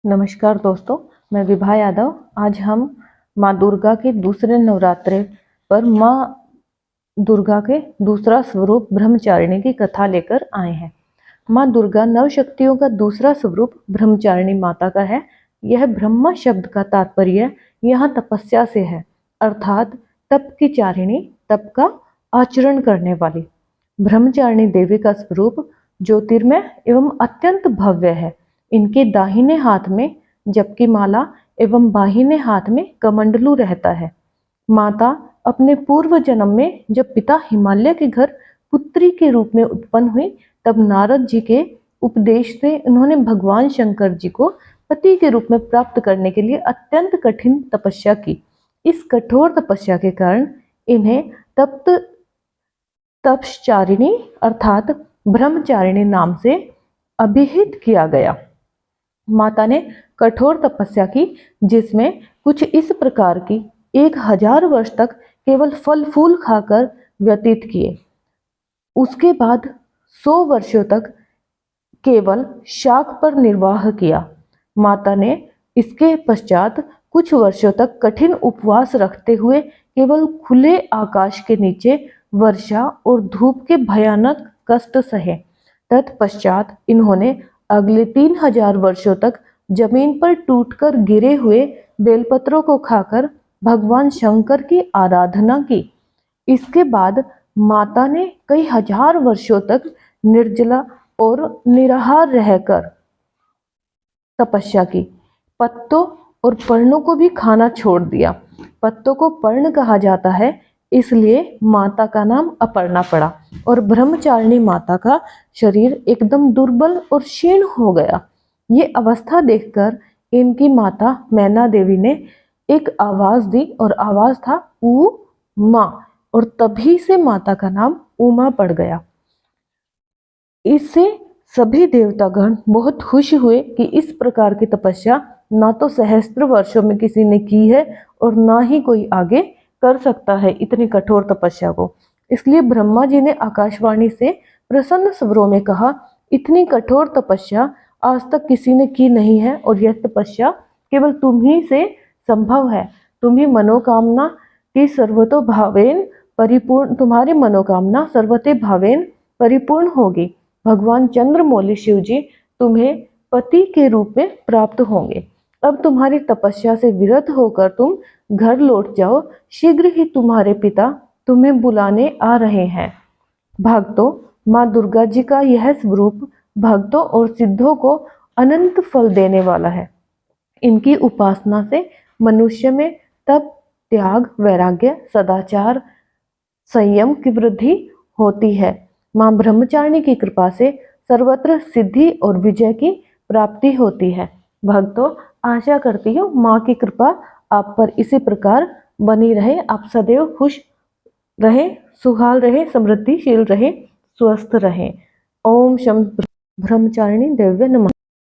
नमस्कार दोस्तों, मैं विभा यादव। आज हम माँ दुर्गा के दूसरे नवरात्रे पर माँ दुर्गा के दूसरा स्वरूप ब्रह्मचारिणी की कथा लेकर आए हैं। माँ दुर्गा नवशक्तियों का दूसरा स्वरूप ब्रह्मचारिणी माता का है। यह ब्रह्मा शब्द का तात्पर्य यहाँ तपस्या से है, अर्थात तप की चारिणी, तप का आचरण करने वाली। ब्रह्मचारिणी देवी का स्वरूप ज्योतिर्मय एवं अत्यंत भव्य है। इनके दाहिने हाथ में जपकी माला एवं बाहिने हाथ में कमंडलू रहता है। माता अपने पूर्व जन्म में जब पिता हिमालय के घर पुत्री के रूप में उत्पन्न हुई, तब नारद जी के उपदेश से उन्होंने भगवान शंकर जी को पति के रूप में प्राप्त करने के लिए अत्यंत कठिन तपस्या की। इस कठोर तपस्या के कारण इन्हें तपश्चारिणी अर्थात ब्रह्मचारिणी नाम से अभिहित किया गया। माता ने कठोर तपस्या की, जिसमें कुछ इस प्रकार की 1000 वर्ष तक केवल फल फूल खाकर व्यतीत किए। उसके बाद 100 वर्षों तक केवल शाक पर निर्वाह किया। माता ने इसके पश्चात कुछ वर्षों तक कठिन उपवास रखते हुए केवल खुले आकाश के नीचे वर्षा और धूप के भयानक कष्ट सहे। तत्पश्चात इन्होंने अगले 3000 वर्षों तक जमीन पर टूटकर गिरे हुए बेलपत्रों को खाकर भगवान शंकर की आराधना की। इसके बाद माता ने कई हजार वर्षों तक निर्जला और निराहार रहकर तपस्या की। पत्तों और पर्णों को भी खाना छोड़ दिया। पत्तों को पर्ण कहा जाता है, इसलिए माता का नाम अपर्णा पड़ा और ब्रह्मचारिणी माता का शरीर एकदम दुर्बल और क्षीण हो गया। ये अवस्था देखकर इनकी माता मैना देवी ने एक आवाज दी और आवाज था उमा, और तभी से माता का नाम उमा पड़ गया। इससे सभी देवतागण बहुत खुश हुए कि इस प्रकार की तपस्या ना तो सहस्त्र वर्षों में किसी ने की है और ना ही कोई आगे कर सकता है इतनी कठोर तपस्या को। इसलिए ब्रह्मा जी ने आकाशवाणी से प्रसन्न स्वरों में कहा, इतनी कठोर तपस्या आज तक किसी ने की नहीं है और यह तपस्या केवल तुम ही से संभव है। तुम्ही मनोकामना की सर्वतो भावेन परिपूर्ण, तुम्हारी मनोकामना सर्वते भावेन परिपूर्ण होगी। भगवान चंद्रमौली शिव जी तुम्हें पति के रूप में प्राप्त होंगे। अब तुम्हारी तपस्या से विरत होकर तुम घर लौट जाओ। शीघ्र ही तुम्हारे पिता तुम्हें बुलाने आ रहे हैं। भक्तों, माँ दुर्गा जी का यह स्वरूप भक्तों और सिद्धों को अनंत फल देने वाला है। इनकी उपासना से मनुष्य में तप, त्याग, वैराग्य, सदाचार, संयम की वृद्धि होती है। माँ ब्रह्मचारिणी की कृपा से सर्वत्र सिद्धि और विजय की प्राप्ति होती है। भक्तों, आशा करती हूँ माँ की कृपा आप पर इसी प्रकार बनी रहे। आप सदैव खुश रहे, सुहाल रहे, समृद्धिशील रहे, स्वस्थ रहे। ओम शं ब्रह्मचारिणी देव्य नमः।